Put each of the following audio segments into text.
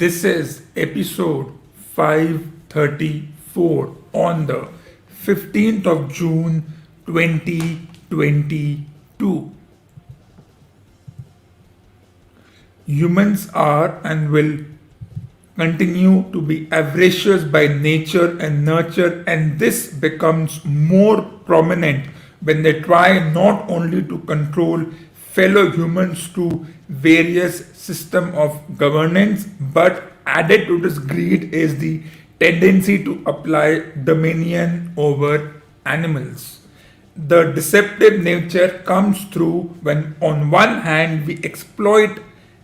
This is episode 534 on the 15th of June 2022. Humans are and will continue to be avaricious by nature and nurture, and this becomes more prominent when they try not only to control fellow humans through various system of governance, but added to this greed is the tendency to apply dominion over animals. The deceptive nature comes through when on one hand we exploit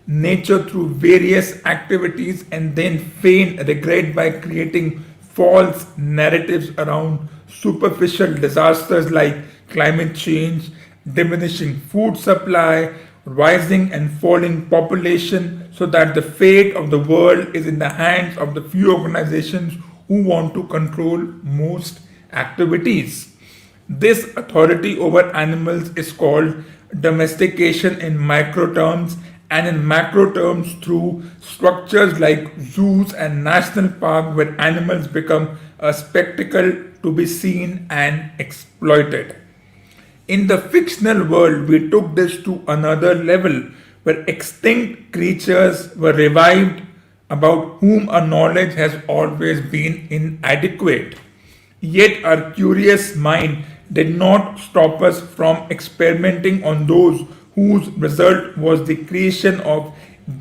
nature through various activities and then feign regret by creating false narratives around superficial disasters like climate change, diminishing food supply, rising and falling population, so that the fate of the world is in the hands of the few organizations who want to control most activities. This authority over animals is called domestication in micro terms, and in macro terms through structures like zoos and national parks where animals become a spectacle to be seen and exploited. In the fictional world, we took this to another level where extinct creatures were revived about whom our knowledge has always been inadequate. Yet our curious mind did not stop us from experimenting on those whose result was the creation of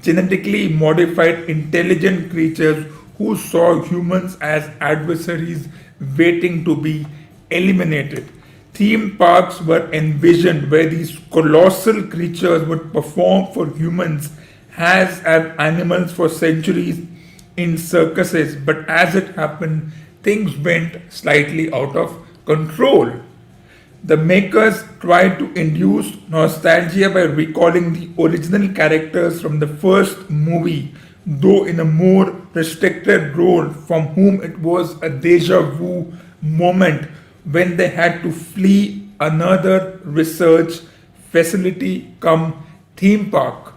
genetically modified intelligent creatures who saw humans as adversaries waiting to be eliminated. Theme parks were envisioned where these colossal creatures would perform for humans as animals for centuries in circuses, but as it happened, things went slightly out of control. The makers tried to induce nostalgia by recalling the original characters from the first movie, though in a more restricted role, from whom it was a deja vu moment when they had to flee another research facility come theme park,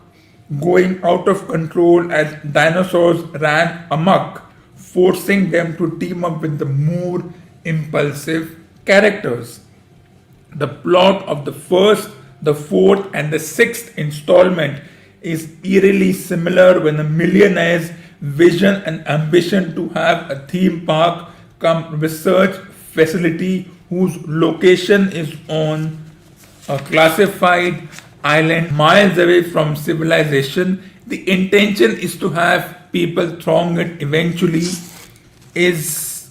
going out of control as dinosaurs ran amok, forcing them to team up with the more impulsive characters. The plot of the first, the fourth, and the sixth installment is eerily similar when a millionaire's vision and ambition to have a theme park come research facility whose location is on a classified island miles away from civilization. The intention is to have people throng it eventually is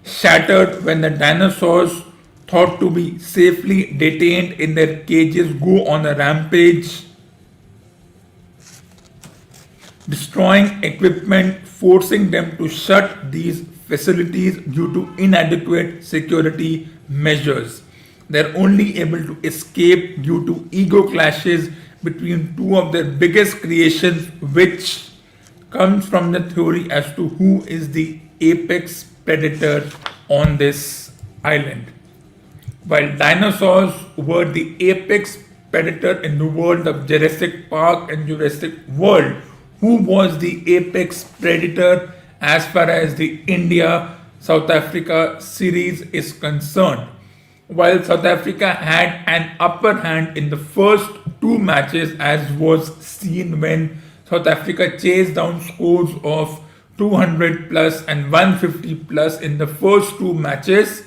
shattered when the dinosaurs thought to be safely detained in their cages go on a rampage, destroying equipment, forcing them to shut these facilities due to inadequate security measures. They're only able to escape due to ego clashes between two of their biggest creations, which comes from the theory as to who is the apex predator on this island. While dinosaurs were the apex predator in the world of Jurassic Park and Jurassic World, who was the apex predator as far as the India South Africa series is concerned? While South Africa had an upper hand in the first two matches, as was seen when South Africa chased down scores of 200 plus and 150 plus in the first two matches,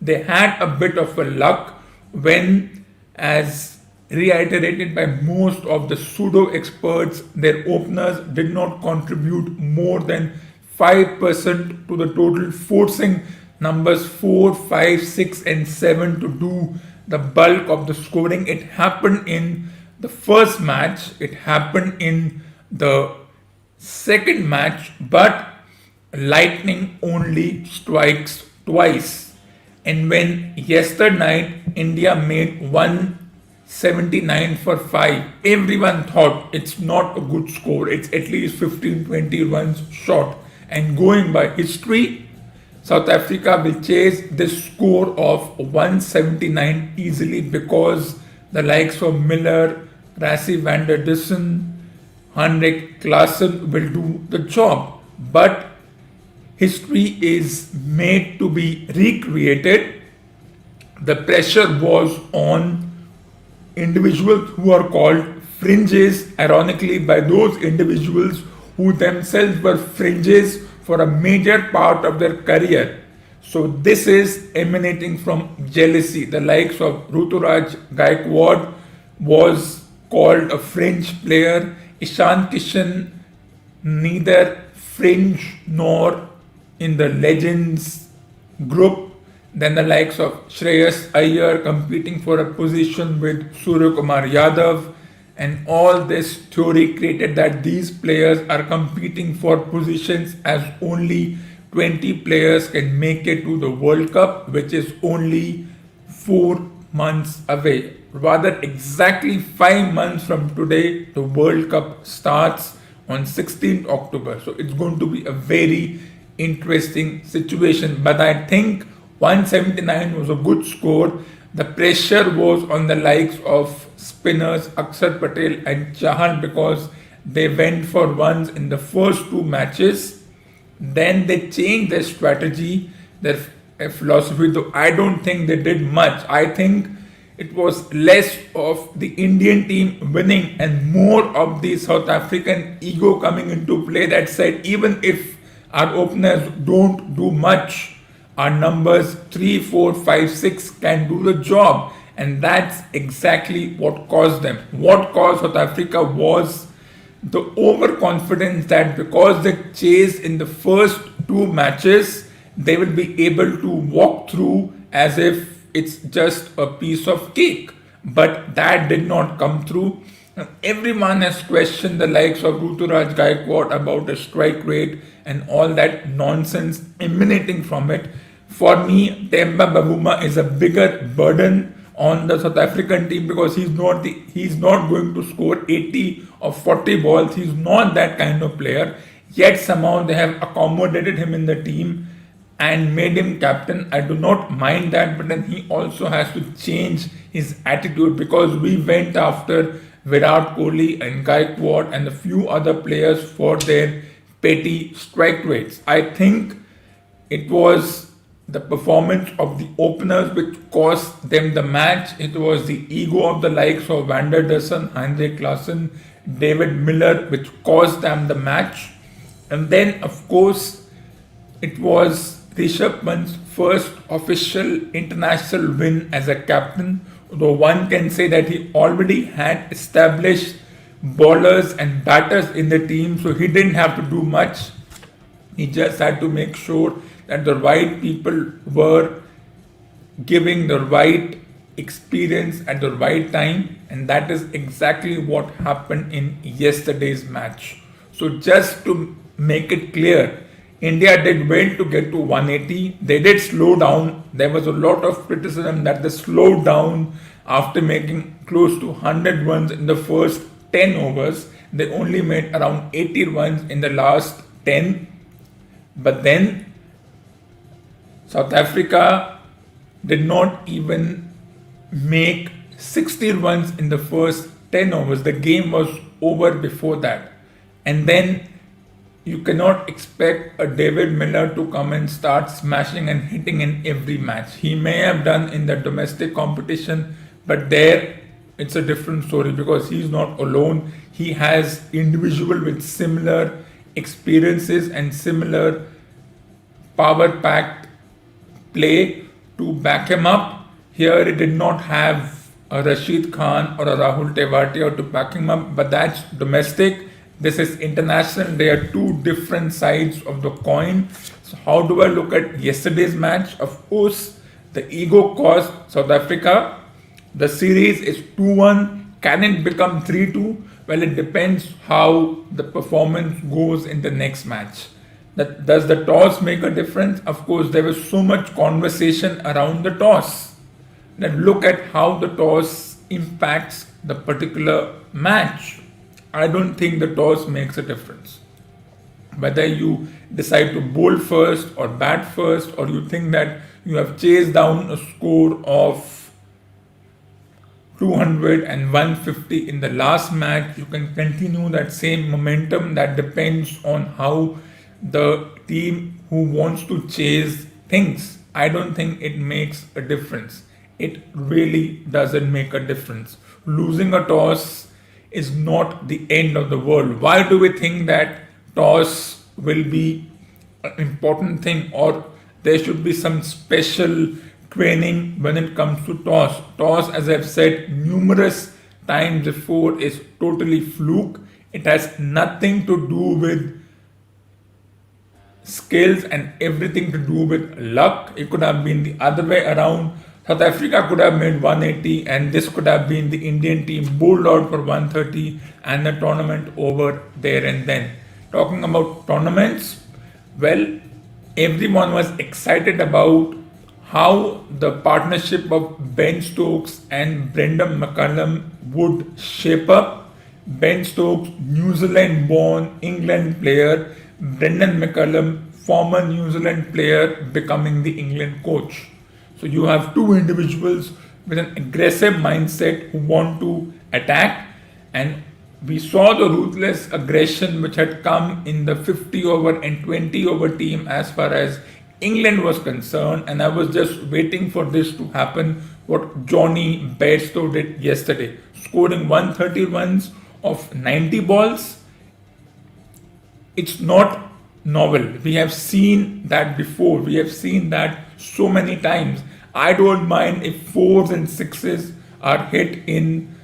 they had a bit of a luck when, as reiterated by most of the pseudo experts, their openers did not contribute more than 5% to the total, forcing numbers 4, 5, 6, and 7 to do the bulk of the scoring. It happened in the first match, it happened in the second match, but lightning only strikes twice. And when yesterday night India made 179 for 5, everyone thought it's not a good score, it's at least 15-20 runs short. And going by history, South Africa will chase this score of 179 easily because the likes of Miller, Rassie van der Dussen, Henrik Klaassen will do the job. But history is made to be recreated. The pressure was on individuals who are called fringes, ironically, by those individuals who themselves were fringes for a major part of their career. So, this is emanating from jealousy. The likes of Ruturaj Gaikwad was called a fringe player. Ishan Kishan, neither fringe nor in the legends group. Then the likes of Shreyas Iyer competing for a position with Surya Kumar Yadav, and all this theory created that these players are competing for positions as only 20 players can make it to the World Cup, which is only 4 months away. Rather, exactly 5 months from today, the World Cup starts on 16th October. So it's going to be a very interesting situation. But I think 179 was a good score. The pressure was on the likes of spinners Akshar Patel and Chahal because they went for runs in the first two matches. Then they changed their strategy, their philosophy, though I don't think they did much. I think it was less of the Indian team winning and more of the South African ego coming into play that said, even if our openers don't do much, our numbers 3, 4, 5, 6 can do the job. And that's exactly what caused them. What caused South Africa was the overconfidence that because they chased in the first two matches, they will be able to walk through as if it's just a piece of cake. But that did not come through. And everyone has questioned the likes of Ruturaj Gaikwad about the strike rate and all that nonsense emanating from it. For me, Temba Bavuma is a bigger burden on the South African team because he's not going to score 80 or 40 balls. He's not that kind of player. Yet somehow they have accommodated him in the team and made him captain. I do not mind that, but then he also has to change his attitude because we went after Virat Kohli and Gaikwad and a few other players for their petty strike rates. I think it was the performance of the openers which cost them the match. It was the ego of the likes of Van der Dussen, Henrik Klaassen, David Miller which cost them the match. And then of course it was Rishabh Pant's first official international win as a captain, though one can say that he already had established bowlers and batters in the team, so he didn't have to do much. He just had to make sure that the right people were giving the right experience at the right time, and that is exactly what happened in yesterday's match. So just to make it clear, India did well to get to 180. They did slow down. There was a lot of criticism that they slowed down after making close to 100 runs in the first 10 overs. They only made around 80 runs in the last 10. But then South Africa did not even make 60 runs in the first 10 overs. The game was over before that. And then you cannot expect a David Miller to come and start smashing and hitting in every match. He may have done in the domestic competition, but there it's a different story because he's not alone. He has individuals with similar experiences and similar power-packed play to back him up. Here he did not have a Rashid Khan or a Rahul Tewatia to back him up, but that's domestic. This is international. They are two different sides of the coin. So how do I look at yesterday's match? Of course, the ego cost South Africa. The series is 2-1. Can it become 3-2? Well, it depends how the performance goes in the next match. Does the toss make a difference? Of course, there was so much conversation around the toss. Then look at how the toss impacts the particular match. I don't think the toss makes a difference. Whether you decide to bowl first or bat first, or you think that you have chased down a score of 200 and 150 in the last match. You can continue that same momentum. That depends on how the team who wants to chase thinks. I don't think it makes a difference. It really doesn't make a difference. Losing a toss is not the end of the world. Why do we think that toss will be an important thing, or there should be some special training when it comes to toss? Toss, as I've said numerous times before, is totally fluke. It has nothing to do with skills and everything to do with luck. It could have been the other way around. South Africa could have made 180 and this could have been the Indian team bowled out for 130 and the tournament over there and then. Talking about tournaments, well, everyone was excited about how the partnership of Ben Stokes and Brendan McCullum would shape up. Ben Stokes, New Zealand born England player, Brendan McCullum, former New Zealand player, becoming the England coach. So you have two individuals with an aggressive mindset who want to attack, and we saw the ruthless aggression which had come in the 50 over and 20 over team as far as England was concerned, and I was just waiting for this to happen. What Johnny Bairstow did yesterday, scoring 130 runs of 90 balls. It's not novel. We have seen that before. We have seen that so many times. I don't mind if fours and sixes are hit in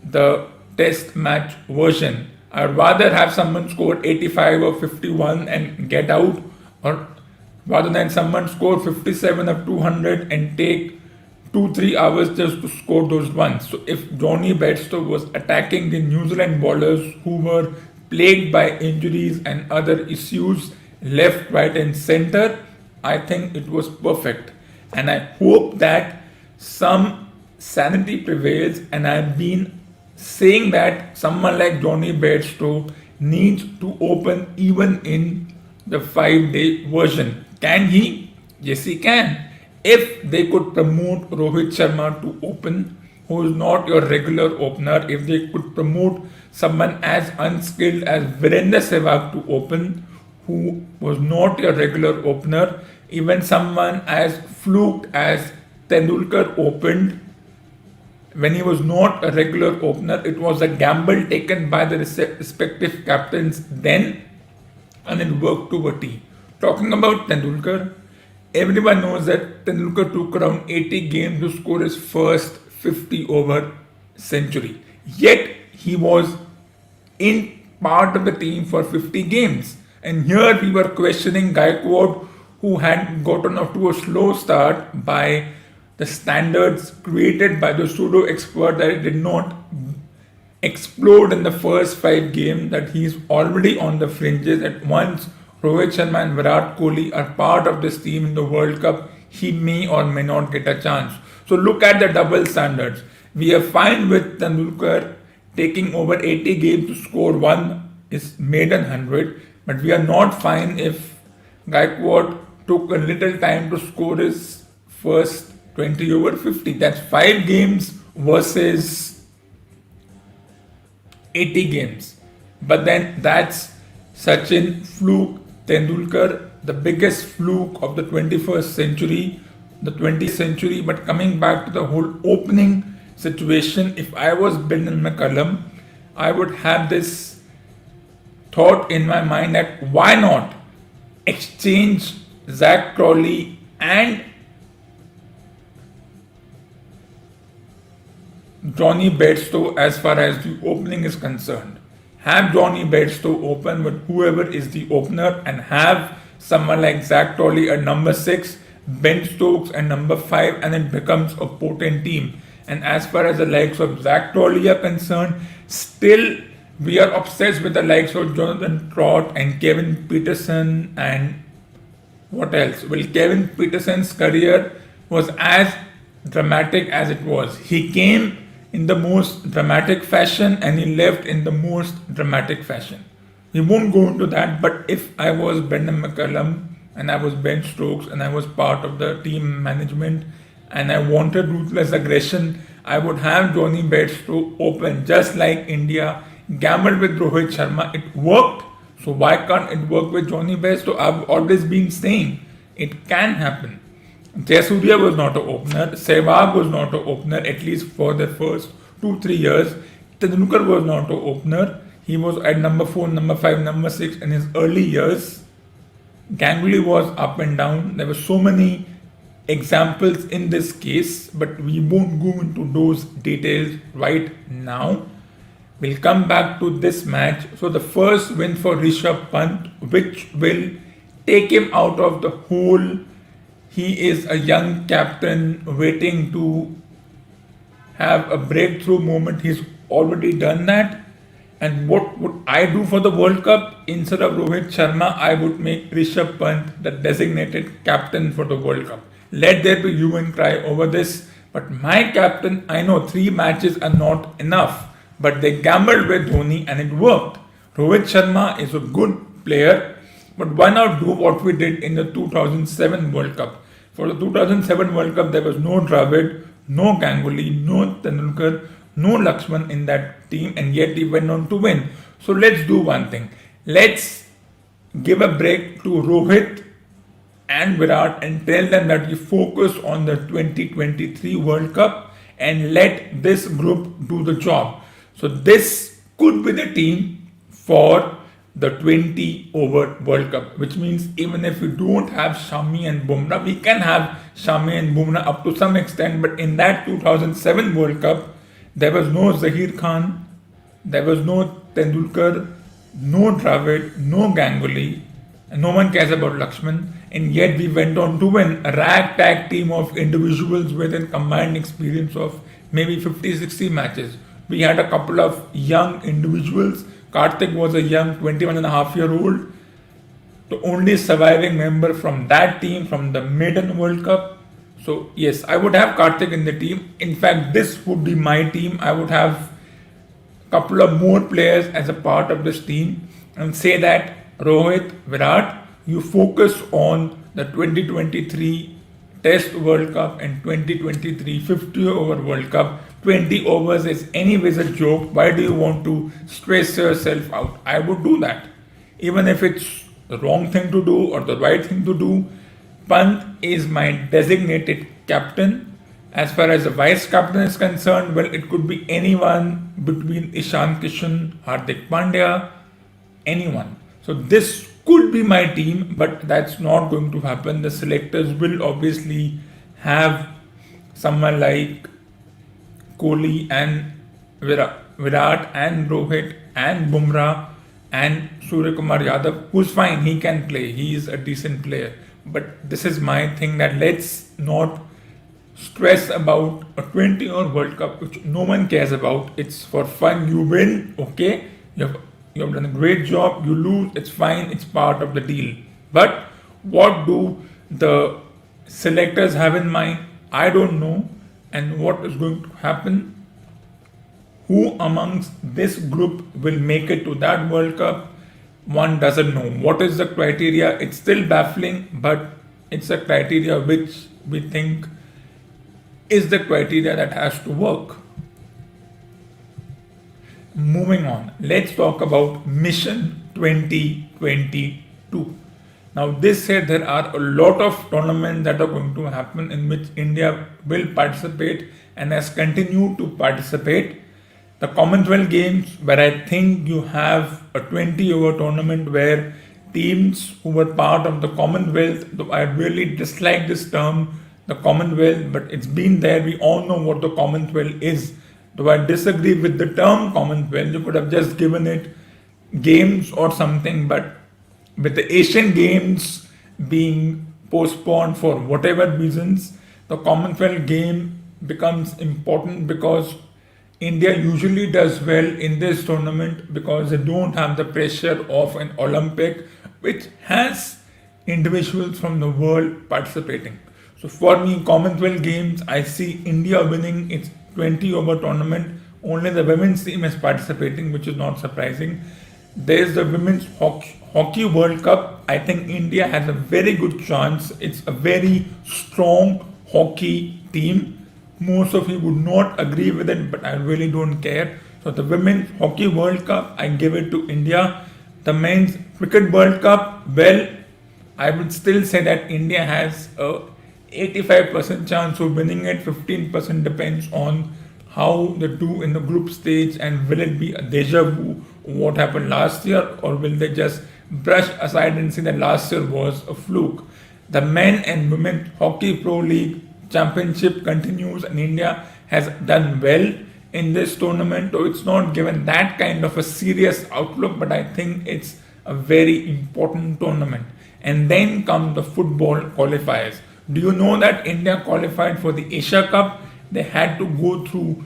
the test match version. I'd rather have someone score 85 or 51 and get out, or rather than someone score 57 or 200 and take 2-3 hours just to score those runs. So if Johnny Bairstow was attacking the New Zealand bowlers who were plagued by injuries and other issues left, right and center, I think it was perfect. And I hope that some sanity prevails, and I've been saying that someone like Johnny Bairstow needs to open even in the 5-day version. Can he? Yes, he can. If they could promote Rohit Sharma to open, who is not your regular opener, if they could promote someone as unskilled as Virender Sehwag to open, who was not your regular opener, even someone as fluked as Tendulkar opened when he was not a regular opener. It was a gamble taken by the respective captains then, and it worked to a T. Talking about Tendulkar, everyone knows that Tendulkar took around 80 games to score his first 50 over century. Yet he was in part of the team for 50 games. And here we were questioning Gaikwad, who had gotten off to a slow start by the standards created by the pseudo expert, that it did not explode in the first 5 games, that he's already on the fringes. At once Rohit Sharma and Virat Kohli are part of this team in the World Cup, he may or may not get a chance. So look at the double standards. We are fine with Tendulkar taking over 80 games to score one is maiden 100, but we are not fine if Gaikwad took a little time to score his first 20 over 50. That's 5 games versus 80 games. But then that's Sachin, fluke. Tendulkar, the biggest fluke of the 21st century, the 20th century. But coming back to the whole opening situation, if I was Brendan McCullum, I would have this thought in my mind that why not exchange Zach Crawley and Johnny Bairstow as far as the opening is concerned. Have Johnny Bairstow open with whoever is the opener, and have someone like Zach Crawley at number 6, Ben Stokes at number 5, and it becomes a potent team. And as far as the likes of Zach Crawley are concerned, still we are obsessed with the likes of Jonathan Trott and Kevin Peterson, and what else? Well, Kevin Peterson's career was as dramatic as it was. He came in the most dramatic fashion and he left in the most dramatic fashion. We won't go into that, but if I was Brendan McCullum and I was Ben Stokes and I was part of the team management and I wanted ruthless aggression, I would have Johnny Bates to open, just like India gambled with Rohit Sharma. It worked, so why can't it work with Johnny Bates? So I've always been saying it can happen. Jayasuriya was not an opener. Sehwag was not an opener, at least for the first 2-3 years. Tendulkar was not an opener. He was at number 4, number 5, number 6 in his early years. Ganguly was up and down. There were so many examples in this case, but we won't go into those details right now. We'll come back to this match. So the first win for Rishabh Pant, which will take him out of the hole. He is a young captain waiting to have a breakthrough moment. He's already done that. And what would I do for the World Cup? Instead of Rohit Sharma, I would make Rishabh Pant the designated captain for the World Cup. Let there be hue and cry over this. But my captain, I know 3 matches are not enough. But they gambled with Dhoni and it worked. Rohit Sharma is a good player. But why not do what we did in the 2007 World Cup? For the 2007 World Cup, there was no Dravid, no Ganguly, no Tendulkar, no Lakshman in that team, and yet he went on to win. So let's do one thing. Let's give a break to Rohit and Virat and tell them that you focus on the 2023 World Cup and let this group do the job. So this could be the team for the 20 over World Cup, which means even if we don't have Shami and Bumrah, we can have Shami and Bumrah up to some extent. But in that 2007 World Cup, there was no Zahir Khan, there was no Tendulkar, no Dravid, no Ganguly, and no one cares about Lakshman. And yet we went on to win a ragtag team of individuals with a combined experience of maybe 50-60 matches. We had a couple of young individuals. Karthik was a young 21.5-year-old, the only surviving member from that team from the maiden World Cup. So yes, I would have Karthik in the team. In fact, this would be my team. I would have a couple of more players as a part of this team and say that Rohit, Virat, you focus on the 2023 Test World Cup and 2023 50 over World Cup. 20 overs is anyways a joke. Why do you want to stress yourself out? I would do that. Even if it's the wrong thing to do or the right thing to do. Pant is my designated captain. As far as the vice captain is concerned, well, it could be anyone between Ishan Kishan, Hardik Pandya, anyone. So this could be my team, but that's not going to happen. The selectors will obviously have someone like Kohli and Virat and Rohit and Bumrah and Surya Kumar Yadav, who's fine, he can play, he is a decent player. But this is my thing that let's not stress about a 20 over World Cup, which no one cares about. It's for fun. You win, okay, you have done a great job. You lose, it's fine, it's part of the deal. But what do the selectors have in mind? I don't know. And what is going to happen? Who amongst this group will make it to that World Cup? One doesn't know. What is the criteria? It's still baffling, but it's a criteria which we think is the criteria that has to work. Moving on, let's talk about Mission 2022. Now, this said there are a lot of tournaments that are going to happen in which India will participate and has continued to participate. The Commonwealth Games, where I think you have a 20 over tournament where teams who were part of the Commonwealth, though I really dislike this term, the Commonwealth, but it's been there. We all know what the Commonwealth is. Though I disagree with the term Commonwealth, you could have just given it games or something, but with the Asian Games being postponed for whatever reasons, the Commonwealth game becomes important because India usually does well in this tournament because they don't have the pressure of an Olympic, which has individuals from the world participating. So for me, Commonwealth Games, I see India winning its 20 over tournament. Only the women's team is participating, which is not surprising. There's the Women's Hockey World Cup. I think India has a very good chance. It's a very strong hockey team. Most of you would not agree with it, but I really don't care. So the Women's Hockey World Cup, I give it to India. The Men's Cricket World Cup, well, I would still say that India has a 85% chance of winning it. 15% depends on how they do in the group stage, and will it be a deja vu what happened last year, or will they just brush aside and say that last year was a fluke. The Men and Women Hockey Pro League Championship continues, and India has done well in this tournament. So it's not given that kind of a serious outlook, but I think it's a very important tournament. And then come the football qualifiers. Do you know that India qualified for the Asia Cup? They had to go through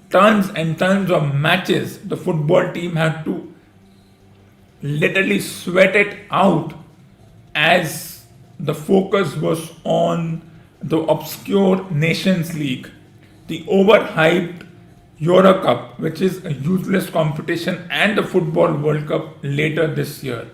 tons and tons of matches. The football team had to literally sweat it out, as the focus was on the obscure Nations League, the overhyped Euro Cup, which is a useless competition, and the Football World Cup later this year.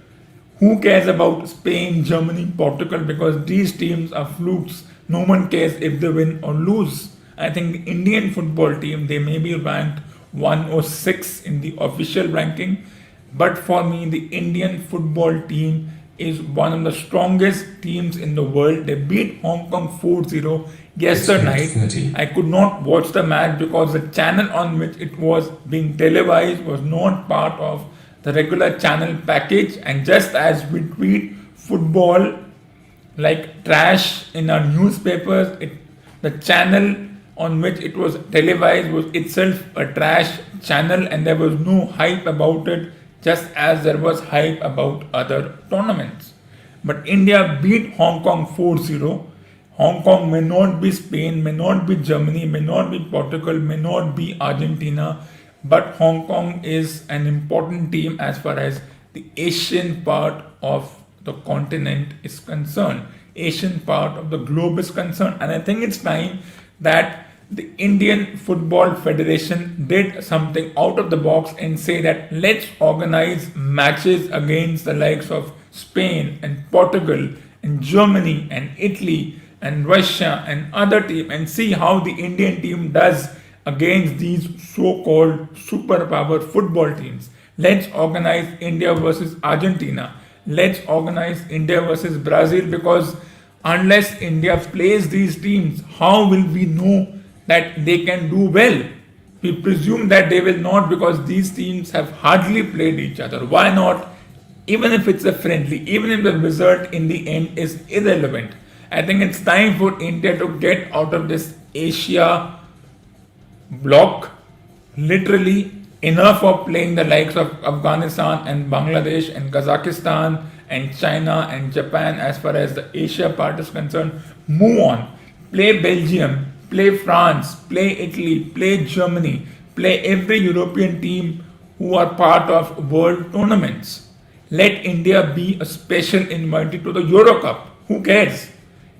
Who cares about Spain, Germany, Portugal? Because these teams are flukes. No one cares if they win or lose. I think the Indian football team, they may be ranked 1 or 6 in the official ranking, but for me, the Indian football team is one of the strongest teams in the world. They beat Hong Kong 4-0 yesterday night. I could not watch the match because the channel on which it was being televised was not part of the regular channel package. And just as we treat football like trash in our newspapers, the channel on which it was televised was itself a trash channel, and there was no hype about it, just as there was hype about other tournaments. But India beat Hong Kong 4-0. Hong Kong may not be Spain, may not be Germany, may not be Portugal, may not be Argentina, but Hong Kong is an important team as far as the Asian part of the continent is concerned, Asian part of the globe is concerned. And I think it's time that the Indian Football Federation did something out of the box and say that let's organize matches against the likes of Spain and Portugal and Germany and Italy and Russia and other teams, and see how the Indian team does against these so-called superpower football teams. Let's organize India versus Argentina. Let's organize India versus Brazil, because unless India plays these teams, how will we know that they can do well? We presume that they will not, because these teams have hardly played each other. Why not? Even if it's a friendly, even if the result in the end is irrelevant. I think it's time for India to get out of this Asia block. Literally enough of playing the likes of Afghanistan and Bangladesh and Kazakhstan and China and Japan as far as the Asia part is concerned. Move on. Play Belgium, play France, play Italy, play Germany, play every European team who are part of world tournaments. Let India be a special invitee to the Euro Cup. Who cares?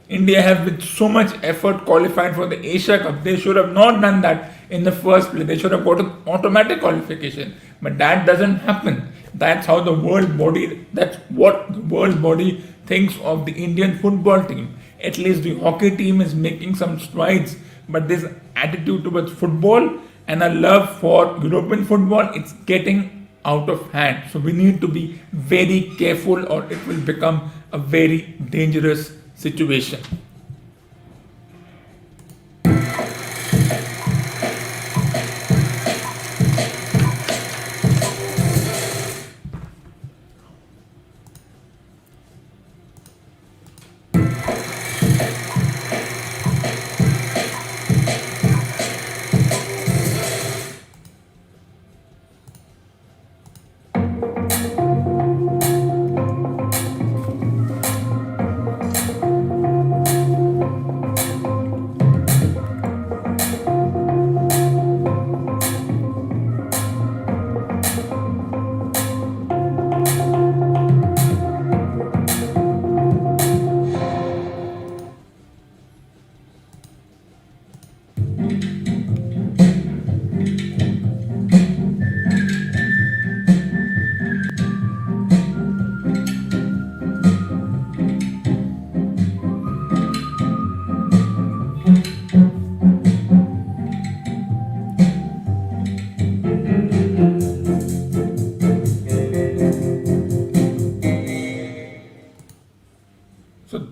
India has with so much effort qualified for the Asia Cup. They should have not done that in the first place. They should have got an automatic qualification. But that doesn't happen. That's how the world body, that's what the world body thinks of the Indian football team. At least the hockey team is making some strides. But this attitude towards football and a love for European football, it's getting out of hand. So we need to be very careful, or it will become a very dangerous situation.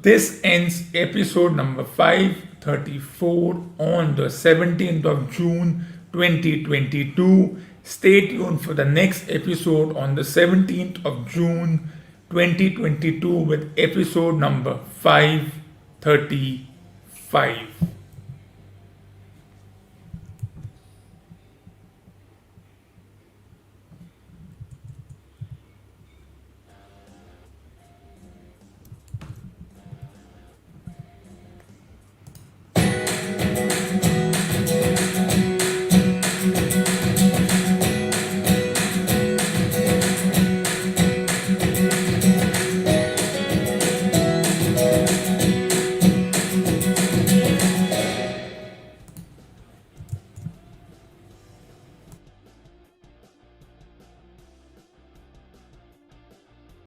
this ends episode number 534 on the 17th of June 2022. Stay tuned for the next episode on the 17th of June 2022 with episode number 535.